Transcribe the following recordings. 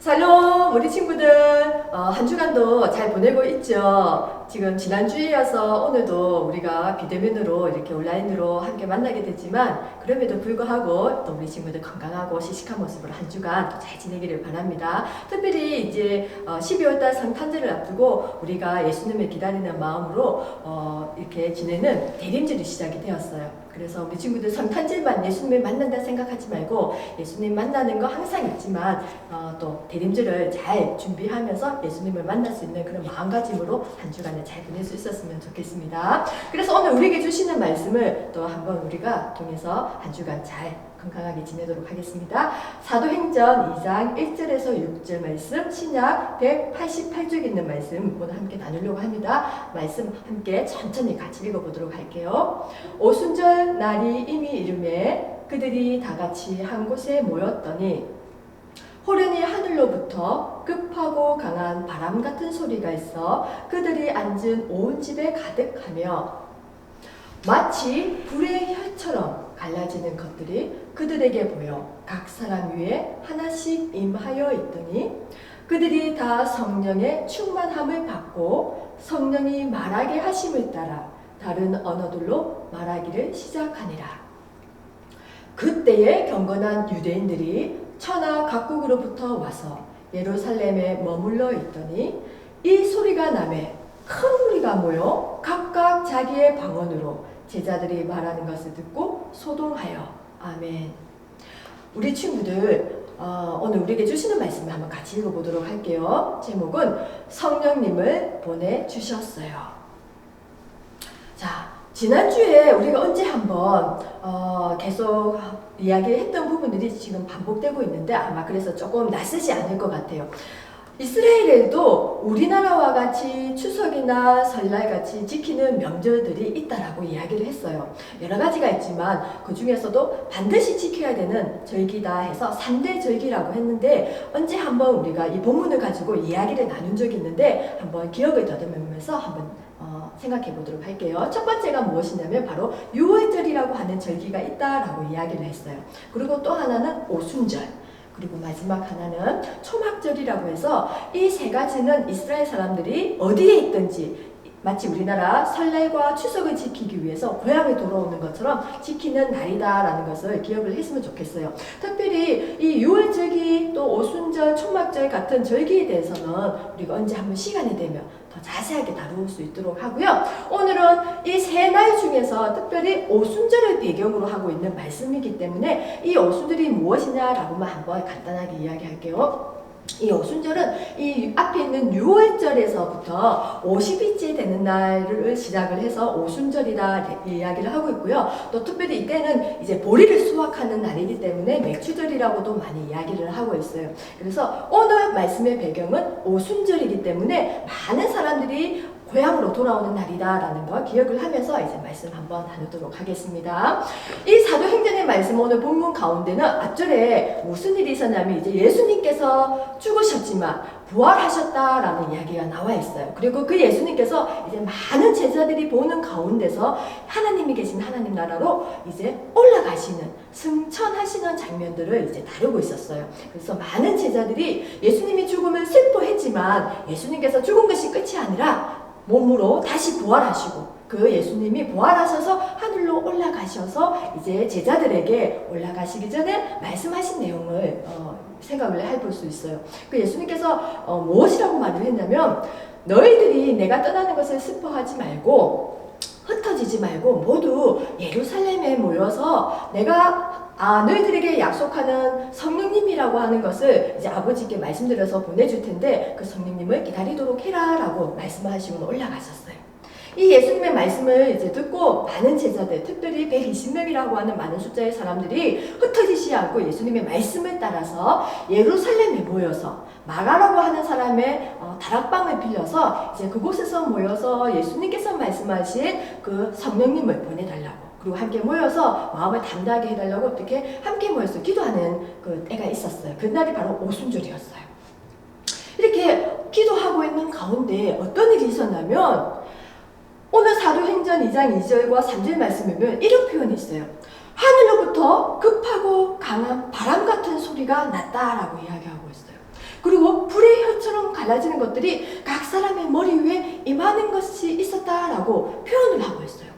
샬롬 우리 친구들 한 주간도 잘 보내고 있죠. 지금 지난주에여서 오늘도 우리가 비대면으로 이렇게 온라인으로 함께 만나게 됐지만 그럼에도 불구하고 또 우리 친구들 건강하고 씩씩한 모습으로 한 주간 또 잘 지내기를 바랍니다. 특별히 이제 12월달 성탄절을 앞두고 우리가 예수님을 기다리는 마음으로 이렇게 지내는 대림절이 시작이 되었어요. 그래서 우리 친구들 성탄절만 예수님을 만난다 생각하지 말고 예수님 만나는 거 항상 있지만 또 대림절을 잘 준비하면서 예수님을 만날 수 있는 그런 마음가짐으로 한 주간을 잘 보낼 수 있었으면 좋겠습니다. 그래서 오늘 우리에게 주시는 말씀을 또 한번 우리가 통해서 한 주간 잘 건강하게 지내도록 하겠습니다. 사도행전 2장 1절에서 6절 말씀, 신약 188쪽 있는 말씀 오늘 함께 나누려고 합니다. 말씀 함께 천천히 같이 읽어보도록 할게요. 오순절 날이 이미 이르매 그들이 다 같이 한 곳에 모였더니 호련히 하늘로부터 급하고 강한 바람 같은 소리가 있어 그들이 앉은 온 집에 가득하며 마치 불의 혈처럼 갈라지는 것들이 그들에게 보여 각 사람 위에 하나씩 임하여 있더니 그들이 다 성령의 충만함을 받고 성령이 말하게 하심을 따라 다른 언어들로 말하기를 시작하니라. 그때에 경건한 유대인들이 천하 각국으로부터 와서 예루살렘에 머물러 있더니 이 소리가 나매 큰 무리가 모여 각각 자기의 방언으로 제자들이 말하는 것을 듣고 소동하여 아멘. 우리 친구들 오늘 우리에게 주시는 말씀을 한번 같이 읽어보도록 할게요. 제목은 성령님을 보내주셨어요. 자, 지난주에 우리가 언제 한번 계속 이야기했던 부분들이 지금 반복되고 있는데 아마 그래서 조금 낯설지 않을 것 같아요. 이스라엘에도 우리나라와 같이 추석이나 설날 같이 지키는 명절들이 있다라고 이야기를 했어요. 여러 가지가 있지만 그 중에서도 반드시 지켜야 되는 절기다 해서 3대 절기라고 했는데 언제 한번 우리가 이 본문을 가지고 이야기를 나눈 적이 있는데 한번 기억을 더듬으면서 한번 생각해 보도록 할게요. 첫 번째가 무엇이냐면 바로 유월절이라고 하는 절기가 있다라고 이야기를 했어요. 그리고 또 하나는 오순절, 그리고 마지막 하나는 초막절이라고 해서 이 세 가지는 이스라엘 사람들이 어디에 있든지 마치 우리나라 설날과 추석을 지키기 위해서 고향에 돌아오는 것처럼 지키는 날이다라는 것을 기억을 했으면 좋겠어요. 특별히 이 유월절기 또 오순절, 초막절 같은 절기에 대해서는 우리가 언제 한번 시간이 되면 더 자세하게 다룰 수 있도록 하고요. 오늘은 이 세 날 중에서 특별히 오순절을 배경으로 하고 있는 말씀이기 때문에 이 오순절이 무엇이냐라고만 한번 간단하게 이야기할게요. 이 오순절은 이 앞에 있는 6월절에서부터 50일째 되는 날을 시작을 해서 오순절이라 이야기를 하고 있고요. 또 특별히 이때는 이제 보리를 수확하는 날이기 때문에 맥추절이라고도 많이 이야기를 하고 있어요. 그래서 오늘 말씀의 배경은 오순절이기 때문에 많은 사람들이 고향으로 돌아오는 날이다라는 걸 기억을 하면서 이제 말씀 한번 나누도록 하겠습니다. 이 사도행전의 말씀 오늘 본문 가운데는 앞절에 무슨 일이 있었냐면 이제 예수님께서 죽으셨지만 부활하셨다라는 이야기가 나와 있어요. 그리고 그 예수님께서 이제 많은 제자들이 보는 가운데서 하나님이 계신 하나님 나라로 이제 올라가시는 승천하시는 장면들을 이제 다루고 있었어요. 그래서 많은 제자들이 예수님이 죽음을 슬퍼했지만 예수님께서 죽은 것이 끝이 아니라 몸으로 다시 부활하시고 그 예수님이 부활하셔서 하늘로 올라가셔서 이제 제자들에게 올라가시기 전에 말씀하신 내용을 생각을 해볼 수 있어요. 그 예수님께서 무엇이라고 말을 했냐면 너희들이 내가 떠나는 것을 슬퍼하지 말고 흩어지지 말고 모두 예루살렘에 모여서 내가 너희들에게 약속하는 성령님이라고 하는 것을 이제 아버지께 말씀드려서 보내줄 텐데 그 성령님을 기다리도록 해라라고 말씀하시고 올라가셨어요. 이 예수님의 말씀을 이제 듣고 많은 제자들, 특별히 120명이라고 하는 많은 숫자의 사람들이 흩어지지 않고 예수님의 말씀을 따라서 예루살렘에 모여서 마가라고 하는 사람의 다락방을 빌려서 이제 그곳에서 모여서 예수님께서 말씀하신 그 성령님을 보내달라고 그리고 함께 모여서 마음을 담대하게 해달라고 어떻게 함께 모여서 기도하는 그 때가 있었어요. 그날이 바로 오순절이었어요. 이렇게 기도하고 있는 가운데 어떤 일이 있었냐면 오늘 사도행전 2장 2절과 3절 말씀이면 이런 표현이 있어요. 하늘로부터 급하고 강한 바람 같은 소리가 났다라고 이야기하고 있어요. 그리고 불의 혀처럼 갈라지는 것들이 각 사람의 머리 위에 임하는 것이 있었다라고 표현을 하고 있어요.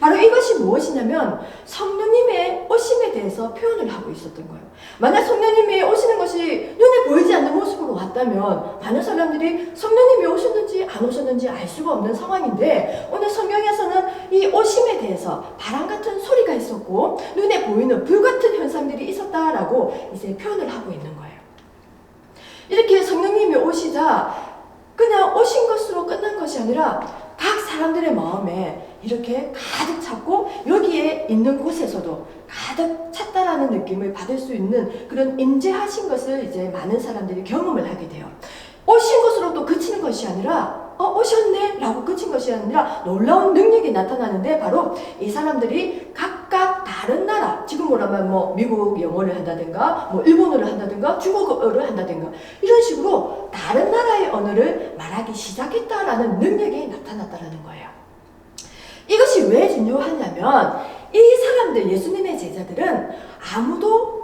바로 이것이 무엇이냐면 성령님의 오심에 대해서 표현을 하고 있었던 거예요. 만약 성령님이 오시는 것이 눈에 보이지 않는 모습으로 왔다면 많은 사람들이 성령님이 오셨는지 안 오셨는지 알 수가 없는 상황인데, 오늘 성경에서는 이 오심에 대해서 바람 같은 소리가 있었고 눈에 보이는 불 같은 현상들이 있었다라고 이제 표현을 하고 있는 거예요. 이렇게 성령님이 오시자 그냥 오신 것으로 끝난 것이 아니라 각 사람들의 마음에 이렇게 가득 찼고 여기에 있는 곳에서도 가득 찼다라는 느낌을 받을 수 있는 그런 임재하신 것을 이제 많은 사람들이 경험을 하게 돼요. 오신 것으로 또 그치는 것이 아니라 오셨네 라고 그친 것이 아니라 놀라운 능력이 나타나는데, 바로 이 사람들이 각각 다른 나라, 지금 뭐라면 뭐 미국 영어를 한다든가 뭐 일본어를 한다든가 중국어를 한다든가 이런 식으로 다른 나라의 언어를 말하기 시작했다라는 능력이 나타났다라는 거예요. 이것이 왜 중요하냐면 이 사람들, 예수님의 제자들은 아무도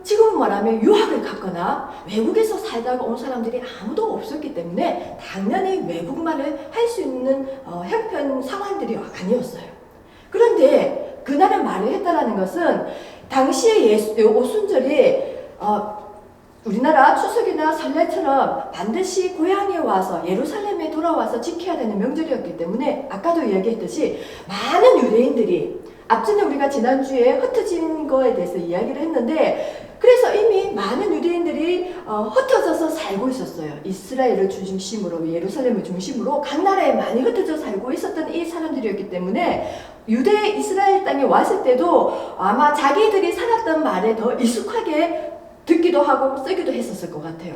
지금 말하면 유학을 갔거나 외국에서 살다가 온 사람들이 아무도 없었기 때문에 당연히 외국말을 할 수 있는 형편 상황들이 아니었어요. 그런데 그날은 말을 했다라는 것은 당시에 오순절이 우리나라 추석이나 설날처럼 반드시 고향에 와서 예루살렘에 돌아와서 지켜야 되는 명절이었기 때문에 아까도 이야기했듯이 많은 유대인들이, 앞전에 우리가 지난주에 흩어진 거에 대해서 이야기를 했는데, 그래서 이미 많은 유대인들이 흩어져서 살고 있었어요. 이스라엘을 중심으로, 예루살렘을 중심으로 각 나라에 많이 흩어져 살고 있었던 이 사람들이었기 때문에 유대 이스라엘 땅에 왔을 때도 아마 자기들이 살았던 말에 더 익숙하게 듣기도 하고 쓰기도 했었을 것 같아요.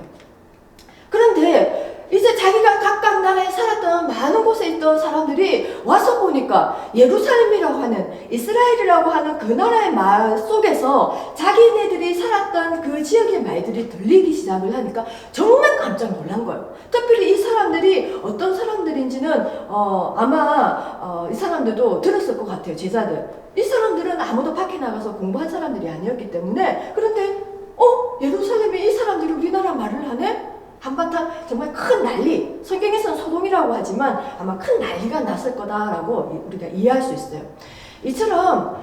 그런데 이제 자기가 각각 나라에 살았던 많은 곳에 있던 사람들이 와서 보니까 예루살렘이라고 하는, 이스라엘이라고 하는 그 나라의 말 속에서 자기네들이 살았던 그 지역의 말들이 들리기 시작을 하니까 정말 깜짝 놀란 거예요. 특별히 이 사람들이 어떤 사람들인지는 아마 이 사람들도 들었을 것 같아요. 제자들. 이 사람들은 아무도 밖에 나가서 공부한 사람들이 아니었기 때문에, 그런데 예루살렘에 이 사람들이 우리나라 말을 하네? 한바탕 정말 큰 난리, 성경에서는 소동이라고 하지만 아마 큰 난리가 났을 거다라고 우리가 이해할 수 있어요. 이처럼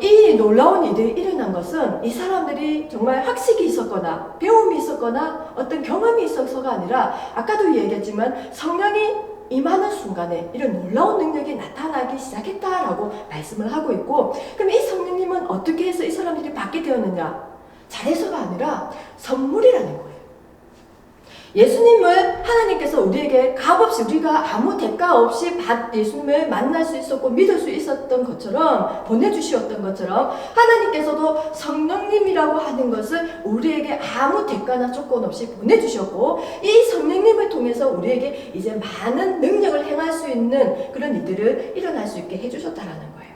이 놀라운 일들이 일어난 것은 이 사람들이 정말 학식이 있었거나 배움이 있었거나 어떤 경험이 있어서가 아니라, 아까도 얘기했지만 성령이 임하는 순간에 이런 놀라운 능력이 나타나기 시작했다라고 말씀을 하고 있고, 그럼 이 성령님은 어떻게 해서 이 사람들이 받게 되었느냐? 잘해서가 아니라 선물이라는 거예요. 예수님을 하나님께서 우리에게 값없이, 우리가 아무 대가 없이 예수님을 만날 수 있었고 믿을 수 있었던 것처럼, 보내주셨던 것처럼 하나님께서도 성령님이라고 하는 것을 우리에게 아무 대가나 조건 없이 보내주셨고, 이 성령님을 통해서 우리에게 이제 많은 능력을 행할 수 있는 그런 일들을 일어날 수 있게 해주셨다라는 거예요.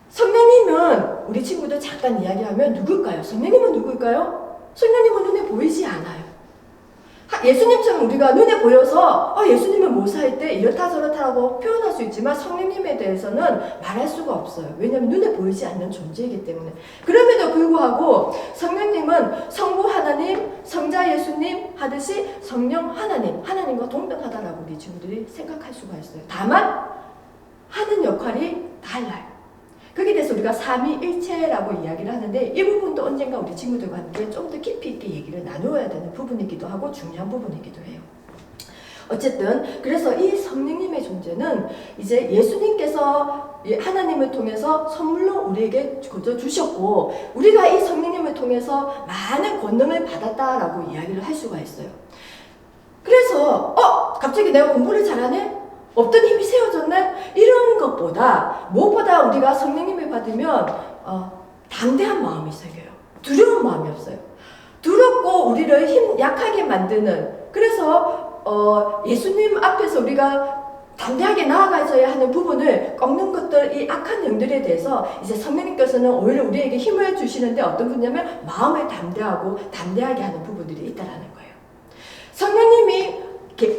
성령님은, 우리 친구들 잠깐 이야기하면 누굴까요? 성령님은 누굴까요? 성령님은 눈에 보이지 않아요. 예수님처럼 우리가 눈에 보여서 예수님은 모사할 때 이렇다 저렇다라고 표현할 수 있지만 성령님에 대해서는 말할 수가 없어요. 왜냐하면 눈에 보이지 않는 존재이기 때문에. 그럼에도 불구하고 성령님은 성부 하나님, 성자 예수님 하듯이 성령 하나님, 하나님과 동등하다라고 우리 친구들이 생각할 수가 있어요. 다만 하는 역할이 달라요. 거기에 대해서 우리가 삼위일체라고 이야기를 하는데, 이 부분도 언젠가 우리 친구들과 함께 좀 더 깊이 있게 얘기를 나누어야 되는 부분이기도 하고 중요한 부분이기도 해요. 어쨌든 그래서 이 성령님의 존재는 이제 예수님께서 하나님을 통해서 선물로 우리에게 거저 주셨고, 우리가 이 성령님을 통해서 많은 권능을 받았다라고 이야기를 할 수가 있어요. 그래서 갑자기 내가 공부를 잘하네? 없던 힘이 세워졌네? 이런 것보다 무엇보다 우리가 성령님을 받으면 담대한 마음이 생겨요. 두려운 마음이 없어요. 두렵고 우리를 약하게 만드는, 그래서 예수님 앞에서 우리가 담대하게 나아가셔야 하는 부분을 꺾는 것들, 이 악한 영들에 대해서 이제 성령님께서는 오히려 우리에게 힘을 주시는데, 어떤 분이냐면 마음을 담대하게 하는 부분들이 있다라는 거예요. 성령님이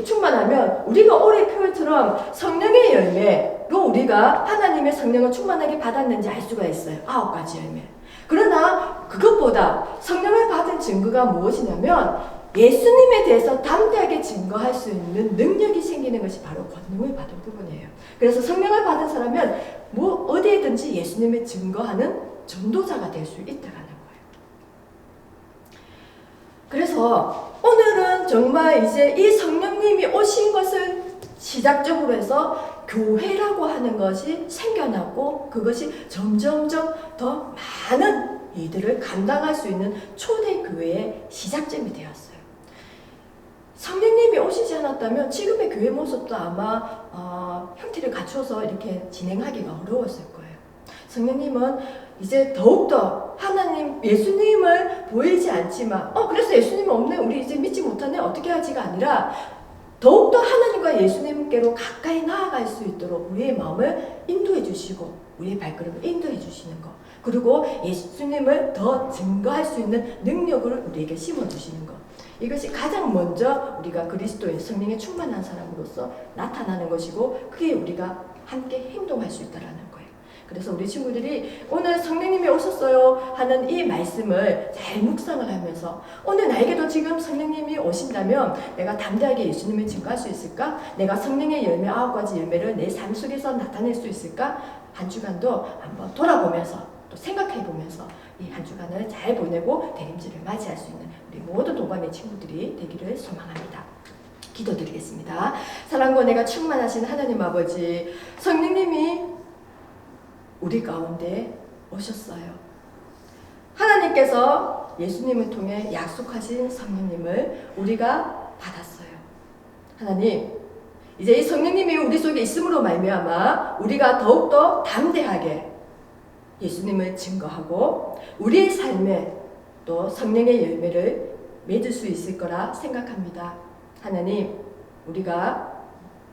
충만하면 우리가 올해 표처럼 성령의 열매로 우리가 하나님의 성령을 충만하게 받았는지 알 수가 있어요. 9가지 열매. 그러나 그것보다 성령을 받은 증거가 무엇이냐면 예수님에 대해서 담대하게 증거할 수 있는 능력이 생기는 것이 바로 권능을 받은 부분이에요. 그래서 성령을 받은 사람은 어디에든지 예수님을 증거하는 전도자가 될 수 있다는 거예요. 그래서 오늘은 정말 이제 이 성령님이 오신 것을 시작적으로 해서 교회라고 하는 것이 생겨나고 그것이 점점점 더 많은 이들을 감당할 수 있는 초대교회의 시작점이 되었어요. 성령님이 오시지 않았다면 지금의 교회 모습도 아마 형태를 갖춰서 이렇게 진행하기가 어려웠을 거예요. 성령님은 이제 더욱더 하나님, 예수님을 보이지 않지만 그래서 예수님이 없네, 우리 이제 믿지 못하네, 어떻게 하지가 아니라 더욱더 하나님과 예수님께로 가까이 나아갈 수 있도록 우리의 마음을 인도해 주시고 우리의 발걸음을 인도해 주시는 것, 그리고 예수님을 더 증거할 수 있는 능력을 우리에게 심어주시는 것, 이것이 가장 먼저 우리가 그리스도의 성령에 충만한 사람으로서 나타나는 것이고 그게 우리가 함께 행동할 수 있다는 거예요. 그래서 우리 친구들이 오늘 성령님이 오셨어요 하는 이 말씀을 잘 묵상을 하면서 오늘 나에게도 지금 성령님이 오신다면 내가 담대하게 예수님을 증거할 수 있을까? 내가 성령의 열매 9가지 열매를 내 삶 속에서 나타낼 수 있을까? 한 주간도 한번 돌아보면서 또 생각해보면서 이 한 주간을 잘 보내고 대림절을 맞이할 수 있는 우리 모든 동감의 친구들이 되기를 소망합니다. 기도드리겠습니다. 사랑과 은혜가 충만하신 하나님 아버지, 성령님이 우리 가운데 오셨어요. 하나님께서 예수님을 통해 약속하신 성령님을 우리가 받았어요. 하나님, 이제 이 성령님이 우리 속에 있음으로 말미암아 우리가 더욱더 담대하게 예수님을 증거하고 우리의 삶에 또 성령의 열매를 맺을 수 있을 거라 생각합니다. 하나님, 우리가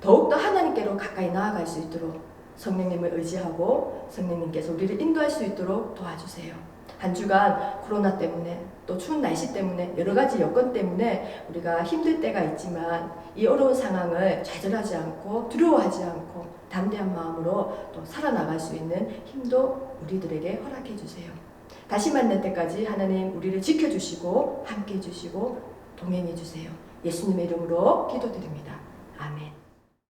더욱더 하나님께로 가까이 나아갈 수 있도록 성령님을 의지하고 성령님께서 우리를 인도할 수 있도록 도와주세요. 한 주간 코로나 때문에 또 추운 날씨 때문에 여러 가지 여건 때문에 우리가 힘들 때가 있지만 이 어려운 상황을 좌절하지 않고 두려워하지 않고 담대한 마음으로 또 살아나갈 수 있는 힘도 우리들에게 허락해 주세요. 다시 만날 때까지 하나님 우리를 지켜주시고 함께해 주시고 동행해 주세요. 예수님의 이름으로 기도드립니다. 아멘.